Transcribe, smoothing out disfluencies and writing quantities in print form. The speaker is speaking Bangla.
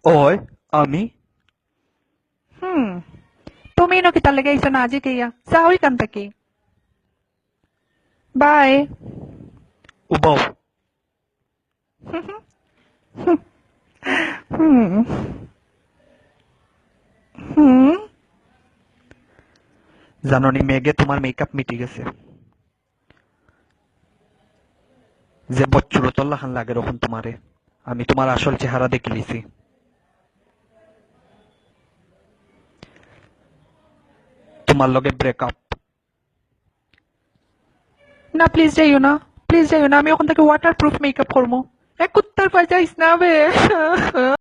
ওই আমি হুম, তুমি নাকি তার লেগে আইসো না আজি কেয়া যাও এখান থেকে। বাই। উবাও। হুম হুম। জাননি মেঘে তোমার মেকআপ মিটে গেছে, যে বচ্চুরতল্লা খান লাগে রকম তোমারে। আমি তোমার আসল চেহারা দেখে লিছি। তোমার লগে ব্রেকআপ। না প্লিজ যাইও না, প্লিজ যাইও না, আমি ওখান থেকে ওয়াটার প্রুফ মেকআপ করবো। এক কুত্তার পায়ে যাইস না বে।